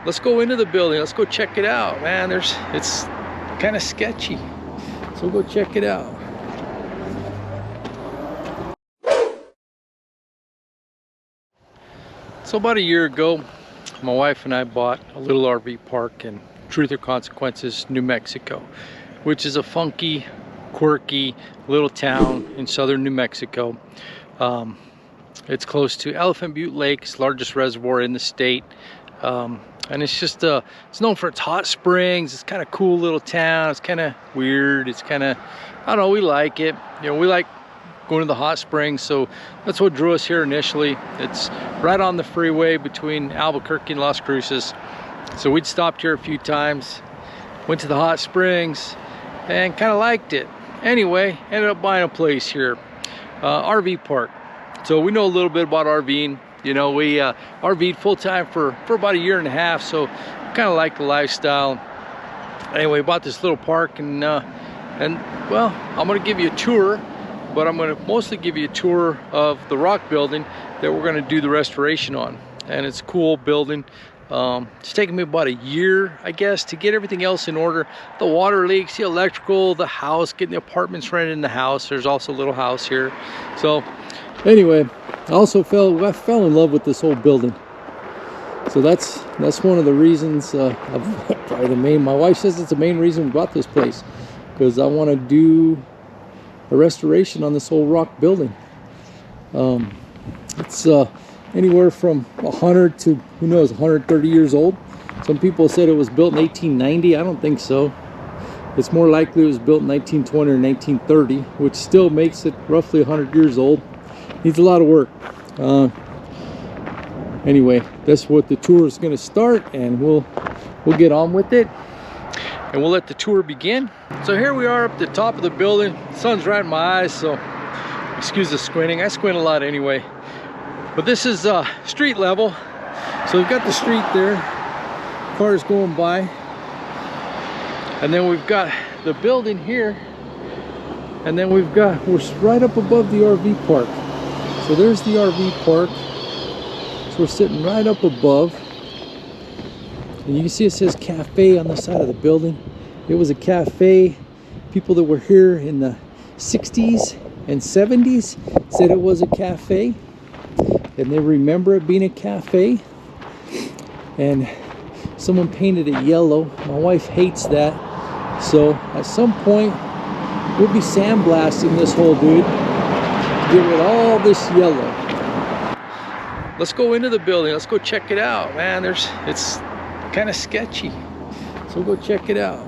let's go into the building. Let's go check it out, man. It's kind of sketchy, so go check it out. So about a year ago, my wife and I bought a little RV park in Truth or Consequences, New Mexico, which is a funky, quirky little town in southern New Mexico. It's close to Elephant Butte Lake, it's the largest reservoir in the state. And it's just, it's known for its hot springs. It's kind of cool little town. It's kind of weird. It's kind of, I don't know, we like it. You know, we like going to the hot springs, so that's what drew us here initially. It's right on the freeway between Albuquerque and Las Cruces. So we'd stopped here a few times, went to the hot springs, and kind of liked it. Anyway, ended up buying a place here, RV park. So we know a little bit about RVing. You know, we RV'd full-time for about a year and a half, so kind of like the lifestyle. Anyway, bought this little park, and well, I'm going to give you a tour, but I'm going to mostly give you a tour of the rock building that we're going to do the restoration on. And it's a cool building. It's taken me about a year, I guess, to get everything else in order. The water leaks, the electrical, the house, getting the apartments rented in the house. There's also a little house here. So anyway, I also fell in love with this whole building. So that's one of the reasons, probably the main, my wife says it's the main reason we bought this place, because I want to do a restoration on this whole rock building. It's anywhere from 100 to, who knows, 130 years old. Some people said it was built in 1890. I don't think so. It's more likely it was built in 1920 or 1930, which still makes it roughly 100 years old. Needs a lot of work. Anyway, that's what the tour is going to start, and we'll get on with it, and we'll let the tour begin. So here we are up the top of the building. The sun's right in my eyes, so excuse the squinting. I squint a lot anyway. But this is street level. So we've got the street there, cars going by, and then we've got the building here, and then we're right up above the RV park. So there's the RV park. So we're sitting right up above, and you can see it says cafe on the side of the building. It was a cafe. People that were here in the 60s and 70s said it was a cafe, and they remember it being a cafe. And someone painted it yellow. My wife hates that, so at some point we'll be sandblasting this whole dude to get rid of all this yellow. Let's go into the building. Let's go check it out, man. It's kind of sketchy, so we'll go check it out.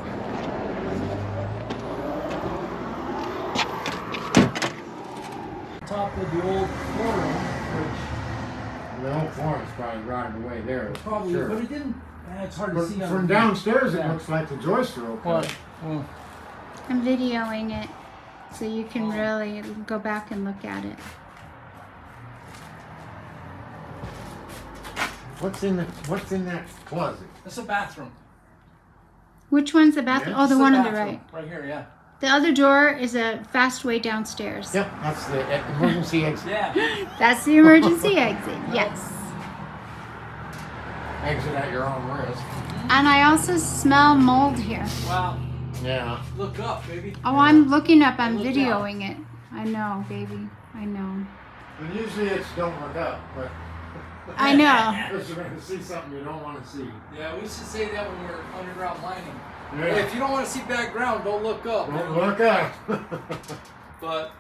Top of the old Forstrom, which the old Forstrom's probably rotted away there. probably, sure. But it didn't. It's hard to see from downstairs. It looks like the joists are okay. Well, I'm videoing it so you can really go back and look at it. What's in that closet? that's a bathroom. Which one's the bathroom? Yeah, Oh, the It's one a on the bathroom, right. right here, yeah. The other door is a fast way downstairs. Yep, that's the emergency exit. Yeah. That's the emergency exit, yes. Exit at your own risk. And I also smell mold here. Wow. Yeah. Look up, baby. Oh, I'm looking up. I'm Look videoing it. I know, baby. I know. And usually it's don't look up, but I know. because you're going to see something you don't want to see. Yeah, we used to say that when we were underground mining. Yeah. Hey, if you don't want to see background, don't look up. Don't look up. But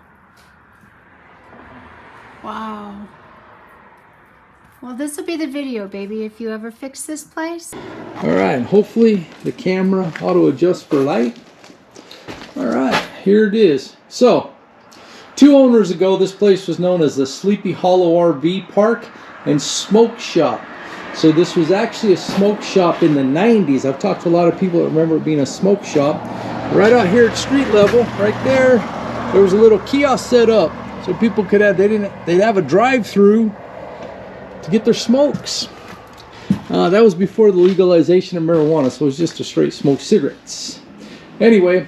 Wow. Well, this will be the video, baby, if you ever fix this place. all right, hopefully the camera auto adjusts for light. All right, here it is. So 2 owners ago, this place was known as the Sleepy Hollow RV Park and Smoke Shop. So this was actually a smoke shop in the 90s. I've talked to a lot of people that remember it being a smoke shop. Right out here at street level, right there was a little kiosk set up so people could have, they'd have a drive-through to get their smokes. That was before the legalization of marijuana, so it was just a straight smoke cigarettes. Anyway,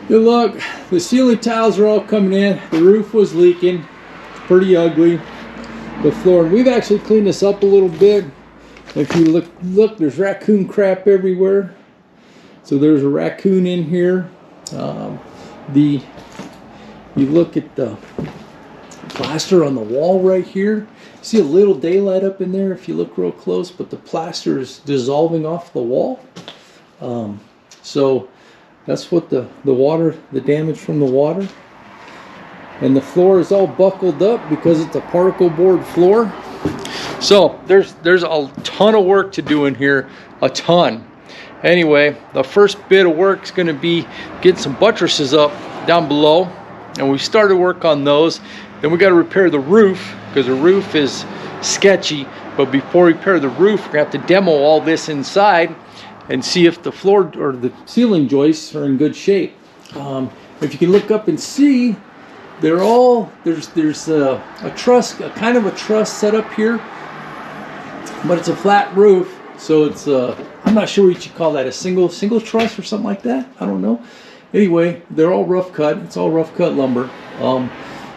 good luck. The ceiling tiles are all coming in. The roof was leaking. It's pretty ugly. The floor, and we've actually cleaned this up a little bit. If you look, there's raccoon crap everywhere. So there's a raccoon in here. You look at the plaster on the wall right here. See a little daylight up in there if you look real close, but the plaster is dissolving off the wall. So that's what the damage from the water. And the floor is all buckled up because it's a particle board floor. So there's a ton of work to do in here, a ton. Anyway, the first bit of work is going to be getting some buttresses up down below, and we started work on those. Then we got to repair the roof because the roof is sketchy. But before we repair the roof, we're going to have to demo all this inside and see if the floor or the ceiling joists are in good shape. If you can look up and see, they're all there's a truss, a kind of a truss set up here, but it's a flat roof. So it's I'm not sure what you call that, a single truss or something like that. I don't know. Anyway, they're all rough cut. It's all rough cut lumber.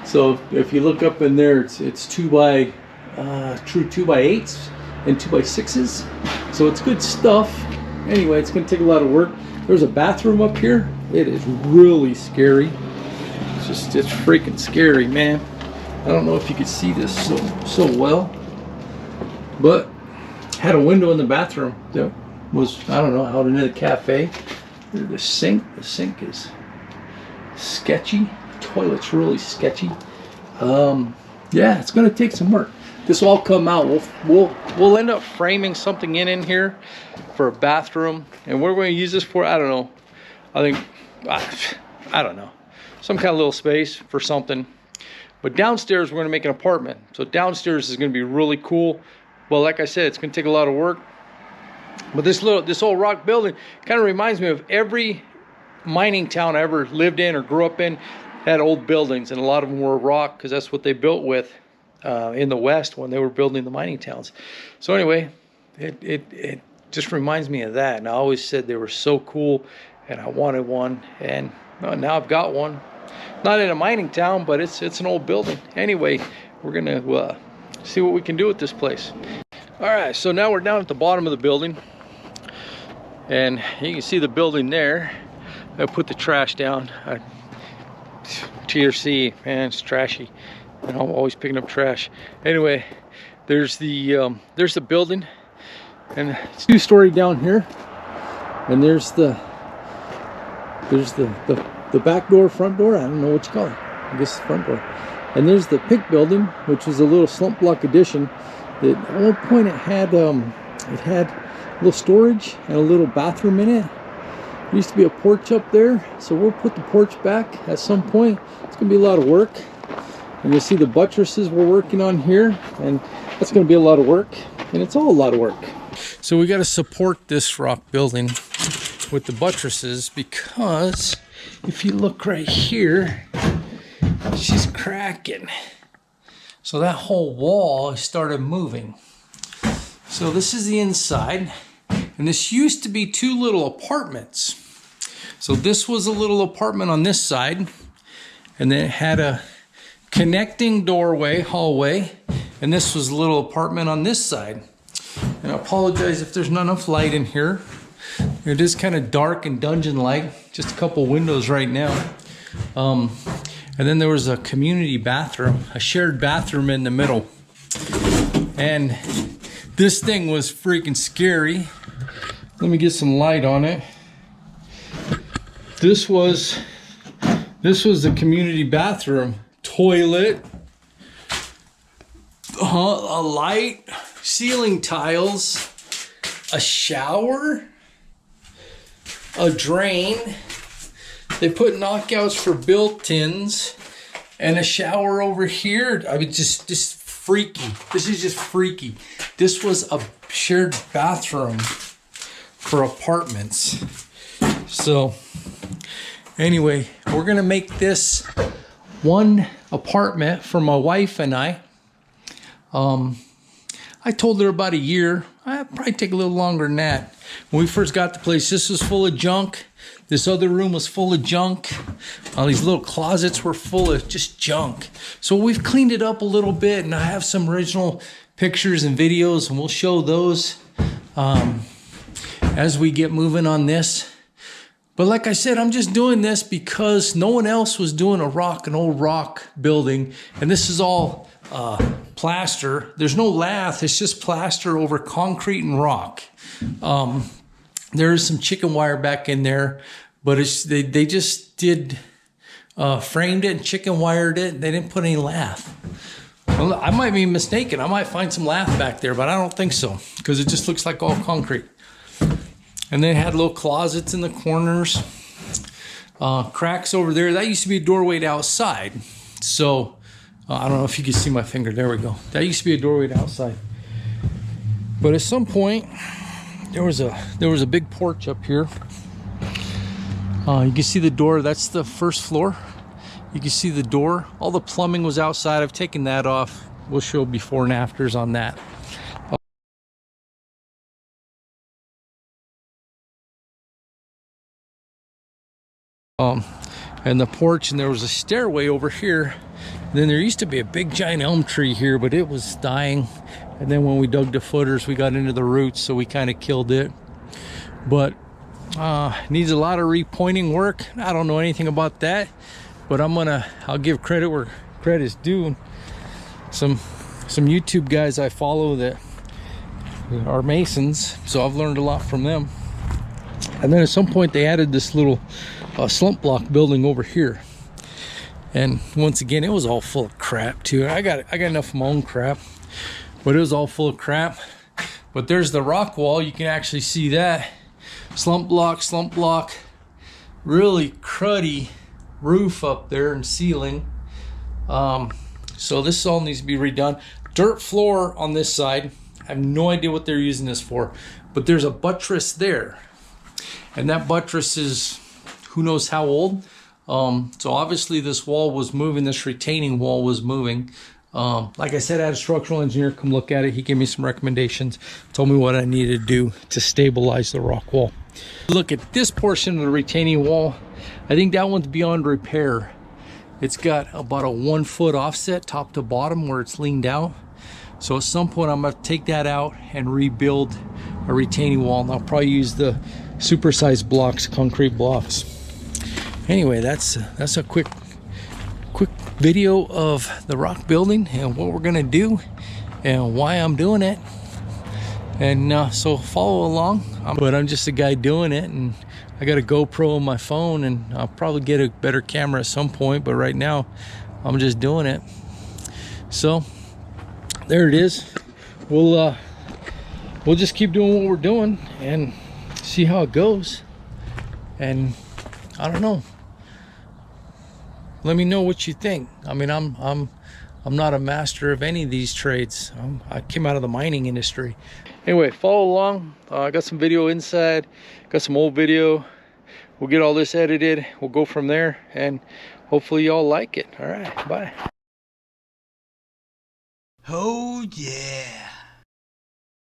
So if you look up in there, it's 2x 2x8s and 2x6s. So it's good stuff. Anyway, it's going to take a lot of work. There's a bathroom up here. It is really scary. It's freaking scary, man. I don't know if you could see this so well, but had a window in the bathroom that was, I don't know, out into the cafe. The sink is sketchy. Toilet's really sketchy. Yeah, it's gonna take some work. This will all come out. We'll end up framing something in here for a bathroom, and what we're going to use this for, I don't know. I don't know, some kind of little space for something. But downstairs we're going to make an apartment. So downstairs is going to be really cool. Well, like I said, it's going to take a lot of work. But this old rock building kind of reminds me of every mining town I ever lived in or grew up in. Had old buildings, and a lot of them were rock because that's what they built with in the West when they were building the mining towns. So anyway, it just reminds me of that. And I always said they were so cool, and I wanted one, and now I've got one. Not in a mining town, but it's an old building. Anyway, we're gonna see what we can do with this place. All right, so now we're down at the bottom of the building, and you can see the building there. I put the trash down. TRC, man, it's trashy, and I'm always picking up trash. Anyway, there's the building, and it's 2-story down here, and there's the back door, front door, I don't know what you call it. I guess the front door. And there's the pink building, which is a little slump block addition. That at one point it had a little storage and a little bathroom in it. There used to be a porch up there, so we'll put the porch back at some point. It's gonna be a lot of work. And you'll see the buttresses we're working on here, and that's gonna be a lot of work, and it's all a lot of work. So we gotta support this rock building with the buttresses, because if you look right here, she's cracking. So that whole wall started moving. So this is the inside, and this used to be 2 little apartments. So this was a little apartment on this side, and then it had a connecting doorway, hallway, and this was a little apartment on this side. And I apologize if there's not enough light in here. It is kind of dark and dungeon-like, just a couple windows right now. And then there was a community bathroom, a shared bathroom in the middle. And this thing was freaking scary. Let me get some light on it. This was the community bathroom. Toilet, a light, ceiling tiles, a shower, a drain. They put knockouts for built-ins, and a shower over here. I mean, just freaky. This is just freaky. This was a shared bathroom for apartments. So anyway, we're gonna make this one apartment for my wife and I. I told her about a year. I'd probably take a little longer than that. When we first got the place, this was full of junk. This other room was full of junk. All these little closets were full of just junk. So we've cleaned it up a little bit, and I have some original pictures and videos, and we'll show those as we get moving on this. But like I said, I'm just doing this because no one else was doing an old rock building. And this is all plaster. There's no lath, it's just plaster over concrete and rock. There's some chicken wire back in there, but they just did framed it and chicken wired it. They didn't put any lath. Well, I might be mistaken. I might find some lath back there, but I don't think so because it just looks like all concrete. And they had little closets in the corners, cracks over there. That used to be a doorway to outside. So I don't know if you can see my finger. There we go. That used to be a doorway to outside. But at some point, there was a big porch up here. You can see the door. That's the first floor. You can see the door. All the plumbing was outside. I've taken that off. We'll show before and afters on that. And the porch, and there was a stairway over here. Then there used to be a big giant elm tree here, but it was dying. And then when we dug the footers, we got into the roots, so we kind of killed it. But needs a lot of repointing work. I don't know anything about that, but I'll give credit where credit's due. Some YouTube guys I follow that are masons, so I've learned a lot from them. And then at some point they added this little slump block building over here, and once again it was all full of crap too. I got enough of my own crap, but it was all full of crap. But there's the rock wall. You can actually see that slump block, really cruddy roof up there and ceiling. So this all needs to be redone. Dirt floor on this side. I have no idea what they're using this for, but there's a buttress there, and that buttress is who knows how old. So obviously this wall was moving, this retaining wall was moving. Like I said, I had a structural engineer come look at it. He gave me some recommendations, told me what I needed to do to stabilize the rock wall. Look at this portion of the retaining wall. I think that one's beyond repair. It's got about a 1 foot offset top to bottom where it's leaned out. So at some point I'm gonna take that out and rebuild a retaining wall, and I'll probably use the supersized blocks, concrete blocks. Anyway, that's a quick video of the rock building and what we're gonna do and why I'm doing it. And so follow along. But I'm just a guy doing it, and I got a GoPro on my phone, and I'll probably get a better camera at some point, but right now I'm just doing it. So there it is. We'll just keep doing what we're doing and see how it goes. And I don't know, let me know what you think. I mean, I'm not a master of any of these trades. I came out of the mining industry. Anyway, follow along. I got some video inside, got some old video. We'll get all this edited. We'll go from there, and hopefully y'all like it. All right, bye. Oh yeah.